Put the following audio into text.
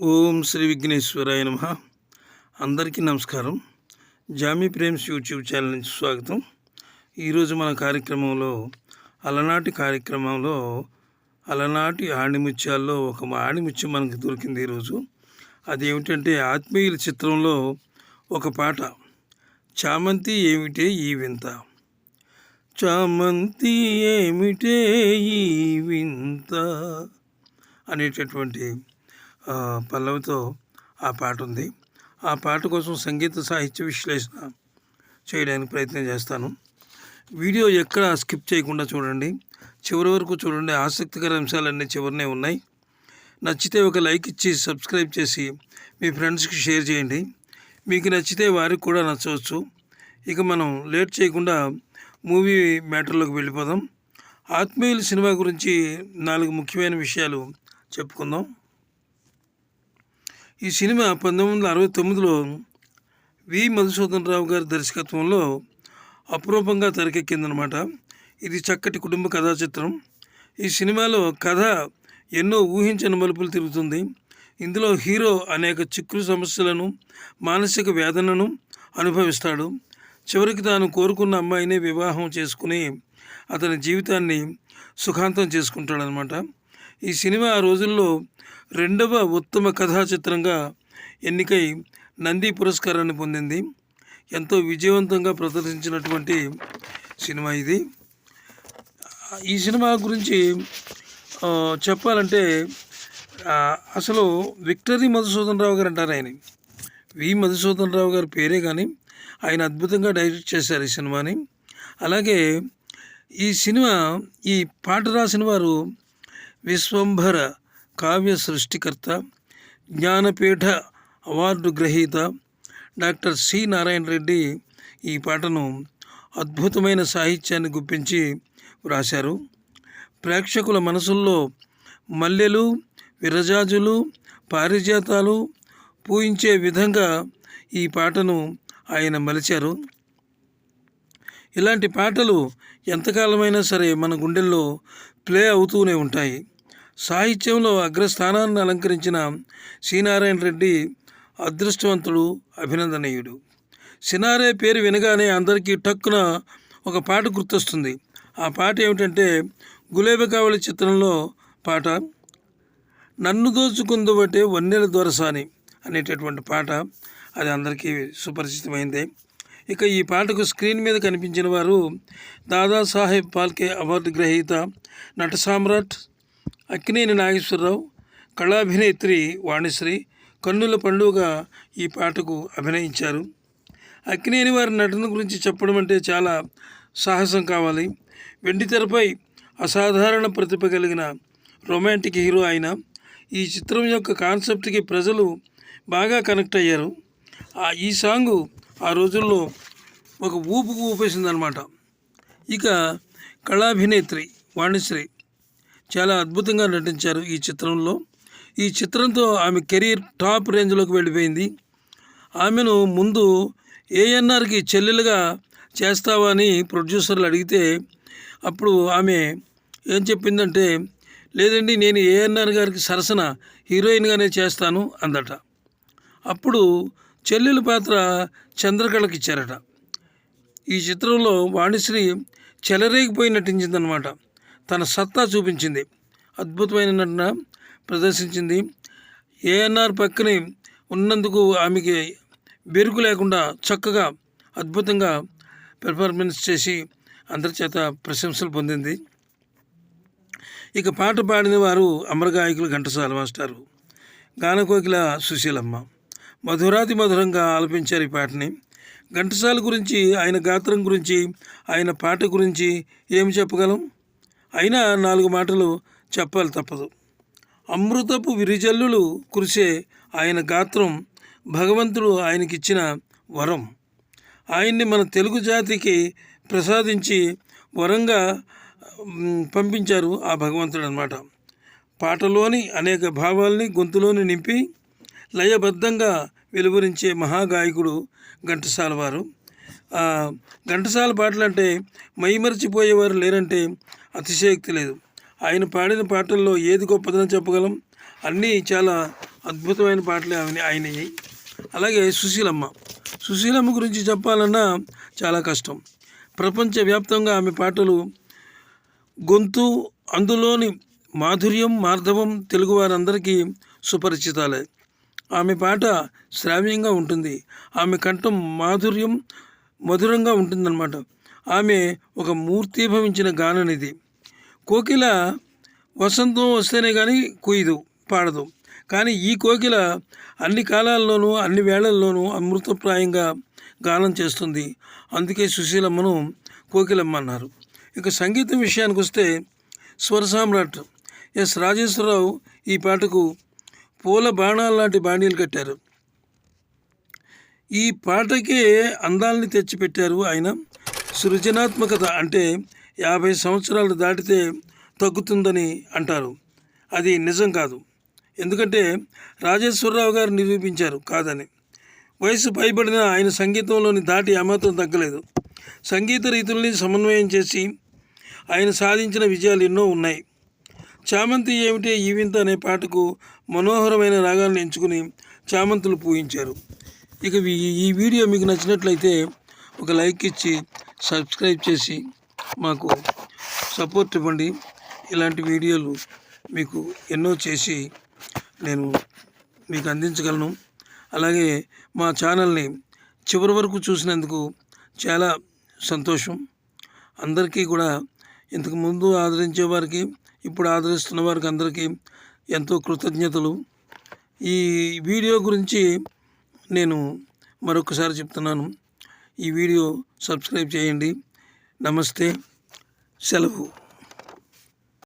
ఓం శ్రీ విఘ్నేశ్వరాయ నమః. అందరికీ నమస్కారం. జామీ ప్రేమ్స్ యూట్యూబ్ ఛానల్ నుంచి స్వాగతం. ఈరోజు మన కార్యక్రమంలో అలనాటి ఆణిముత్యాల్లో ఒక ఆణిముత్యం మనకు దొరికింది ఈరోజు. అదేమిటంటే ఆత్మీయుల చిత్రంలో ఒక పాట, చామంతి ఏమిటే ఈ వింత, చామంతి ఏమిటే ఈ వింత అనేటటువంటి పల్లవితో ఆ పాట ఉంది. ఆ పాట కోసం సంగీత సాహిత్య విశ్లేషణ చేయడానికి ప్రయత్నం చేస్తాను. వీడియో ఎక్కడ స్కిప్ చేయకుండా చూడండి, చివరి వరకు చూడండి. ఆసక్తికర అంశాలన్నీ చివరినే ఉన్నాయి. నచ్చితే ఒక లైక్ ఇచ్చి సబ్స్క్రైబ్ చేసి మీ ఫ్రెండ్స్కి షేర్ చేయండి. మీకు నచ్చితే వారికి కూడా నచ్చవచ్చు. ఇక మనం లేట్ చేయకుండా మూవీ మ్యాటర్లోకి వెళ్ళిపోదాం. ఆత్మీయుల సినిమా గురించి 4 ముఖ్యమైన విషయాలు చెప్పుకుందాం. ఈ సినిమా 1969లో వి మధుసూదన్ రావు గారి దర్శకత్వంలో అపురూపంగా తెరకెక్కిందనమాట. ఇది చక్కటి కుటుంబ కథా చిత్రం. ఈ సినిమాలో కథ ఎన్నో ఊహించని మలుపులు తిరుగుతుంది. ఇందులో హీరో అనేక చిక్కులు సమస్యలను, మానసిక వేదనను అనుభవిస్తాడు. చివరికి తాను కోరుకున్న అమ్మాయినే వివాహం చేసుకుని అతని జీవితాన్ని సుఖాంతం చేసుకుంటాడనమాట. ఈ సినిమా ఆ రోజుల్లో 2వ ఉత్తమ కథా చిత్రంగా ఎన్నికై నంది పురస్కారాన్ని పొందింది. ఎంతో విజయవంతంగా ప్రదర్శించినటువంటి సినిమా ఇది. ఈ సినిమా గురించి చెప్పాలంటే అసలు విక్టరీ మధుసూదన్ రావు గారు అంటారు. ఆయన వి మధుసూదన్ రావు గారి పేరే కానీ ఆయన అద్భుతంగా డైరెక్ట్ చేశారు ఈ సినిమాని. అలాగే ఈ పాట రాసిన వారు విశ్వంభర కావ్య సృష్టికర్త, జ్ఞానపీఠ అవార్డు గ్రహీత డాక్టర్ సి నారాయణ రెడ్డి ఈ పాటను అద్భుతమైన సాహిత్యాన్ని గుప్పించి వ్రాశారు. ప్రేక్షకుల మనసుల్లో మల్లెలు, విరజాజులు, పారిజాతాలు పూయించే విధంగా ఈ పాటను ఆయన మలిచారు. ఇలాంటి పాటలు ఎంతకాలమైనా సరే మన గుండెల్లో ప్లే అవుతూనే ఉంటాయి. సాహిత్యంలో అగ్రస్థానాన్ని అలంకరించిన శ్రీనారాయణ రెడ్డి అదృష్టవంతుడు, అభినందనీయుడు. సినారే పేరు వినగానే అందరికీ టక్కున ఒక పాట గుర్తొస్తుంది. ఆ పాట ఏమిటంటే గులేబ కావళి చిత్రంలో పాట, నన్ను దోచుకుందుబట్టే వన్నెల దొరసాని అనేటటువంటి పాట. అది అందరికీ సుపరిచితమైందే. ఇక ఈ పాటకు స్క్రీన్ మీద కనిపించిన వారు దాదాసాహెబ్ ఫాల్కే అవార్డు గ్రహీత నట సామ్రాట్ అక్కినేని నాగేశ్వరరావు, కళాభినేత్రి వాణిశ్రీ కన్నుల పండుగ ఈ పాటకు అభినయించారు. అక్కినేని వారి నటన గురించి చెప్పడం అంటే చాలా సాహసం కావాలి. వెండితెరపై అసాధారణ ప్రతిభ కలిగిన రొమాంటిక్ హీరో ఆయన. ఈ చిత్రం యొక్క కాన్సెప్ట్కి ప్రజలు బాగా కనెక్ట్ అయ్యారు. ఈ సాంగు ఆ రోజుల్లో ఒక ఊపేసిందనమాట. ఇక కళాభినేత్రి వాణిశ్రీ చాలా అద్భుతంగా నటించారు ఈ చిత్రంలో. ఈ చిత్రంతో ఆమె కెరీర్ టాప్ రేంజ్లోకి వెళ్ళిపోయింది. ఆమెను ముందు ఏఎన్ఆర్కి చెల్లెలుగా చేస్తావా అని ప్రొడ్యూసర్లు అడిగితే అప్పుడు ఆమె ఏం చెప్పిందంటే, లేదండి నేను ఏఎన్ఆర్ గారికి సరసన హీరోయిన్గానే చేస్తాను అందట. అప్పుడు చెల్లెలు పాత్ర చంద్రకళకి ఇచ్చారట. ఈ చిత్రంలో వాణిశ్రీ చెలరేగిపోయి నటించిందనమాట. తన సత్తా చూపించింది, అద్భుతమైన నటన ప్రదర్శించింది. ఏఎన్ఆర్ పక్కనే ఉన్నందుకు ఆమెకి బెరుకు లేకుండా చక్కగా అద్భుతంగా పెర్ఫార్మెన్స్ చేసి అందరి చేత ప్రశంసలు పొందింది. ఇక పాట పాడిన వారు అమరగాయకులు ఘంటసాల మాస్టారు, గానకోకిల సుశీలమ్మ మధురాతి మధురంగా ఆలపించారు ఈ పాటని. ఘంటసాల గురించి, ఆయన గాత్రం గురించి, ఆయన పాట గురించి ఏమి చెప్పగలం? అయినా 4 మాటలు చెప్పాలి తప్పదు. అమృతపు విరిజల్లులు కురిసే ఆయన గాత్రం భగవంతుడు ఆయనకిచ్చిన వరం. ఆయన్ని మన తెలుగు జాతికి ప్రసాదించి వరంగా పంపించారు ఆ భగవంతుడు అన్నమాట. పాటలోని అనేక భావాల్ని గొంతులోని నింపి లయబద్ధంగా వెలువరించే మహాగాయకుడు ఘంటసాల వారు. ఘంటసాల పాటలు అంటే మైమరిచిపోయేవారు లేరంటే అతిశయోక్తి లేదు. ఆయన పాడిన పాటల్లో ఏది గొప్పదని చెప్పగలం? అన్నీ చాలా అద్భుతమైన పాటలే ఆయనవి. అలాగే సుశీలమ్మ గురించి చెప్పాలన్నా చాలా కష్టం. ప్రపంచవ్యాప్తంగా ఆమె పాటలు గొంతు, అందులోని మాధుర్యం, మార్ధవం తెలుగు వారందరికీ సుపరిచితాలే. ఆమె పాట శ్రావ్యంగా ఉంటుంది. ఆమె కంఠం మధురంగా ఉంటుందన్నమాట. ఆమె ఒక మూర్తీభవించిన గాననిధి. కోకిల వసంతం వస్తేనే కానీ పాడదు. కానీ ఈ కోకిల అన్ని కాలాల్లోనూ అన్ని వేళల్లోనూ అమృతప్రాయంగా గానం చేస్తుంది. అందుకే సుశీలమ్మను కోకిలమ్మ అన్నారు. ఇక సంగీతం విషయానికి వస్తే స్వర సామ్రాట్ ఎస్ రాజేశ్వరరావు ఈ పాటకు పూల బాణాల లాంటి బాణీలు కట్టారు. ఈ పాటకే అందాల్ని తెచ్చిపెట్టారు ఆయన. సృజనాత్మకత అంటే 50 సంవత్సరాలు దాటితే తగ్గుతుందని అంటారు. అది నిజం కాదు. ఎందుకంటే రాజేశ్వరరావు గారు నిరూపించారు కాదని. వయసు పైబడిన ఆయన సంగీతంలోని దాటి ఏమాత్రం తగ్గలేదు. సంగీత రీతుల్ని సమన్వయం చేసి ఆయన సాధించిన విజయాలు ఎన్నో ఉన్నాయి. చామంతి ఏమిటే ఈ వింత అనే పాటకు మనోహరమైన రాగాలను ఎంచుకుని చామంతులు పూయించారు. ఇక ఈ వీడియో మీకు నచ్చినట్లయితే ఒక లైక్ ఇచ్చి సబ్స్క్రైబ్ చేసి మాకు సపోర్ట్ ఇవ్వండి. ఇలాంటి వీడియోలు మీకు ఎన్నో చేసి నేను మీకు అందించగలను. అలాగే మా ఛానల్ని చివరి వరకు చూసినందుకు చాలా సంతోషం. అందరికీ కూడా ఇంతకుముందు ఆదరించే వారికి, ఇప్పుడు ఆదరిస్తున్న వారికి అందరికీ ఎంతో కృతజ్ఞతలు. ఈ వీడియో గురించి నేను మరొకసారి చెప్తున్నాను. ఈ వీడియో సబ్స్క్రైబ్ చేయండి. నమస్తే, సెలవు.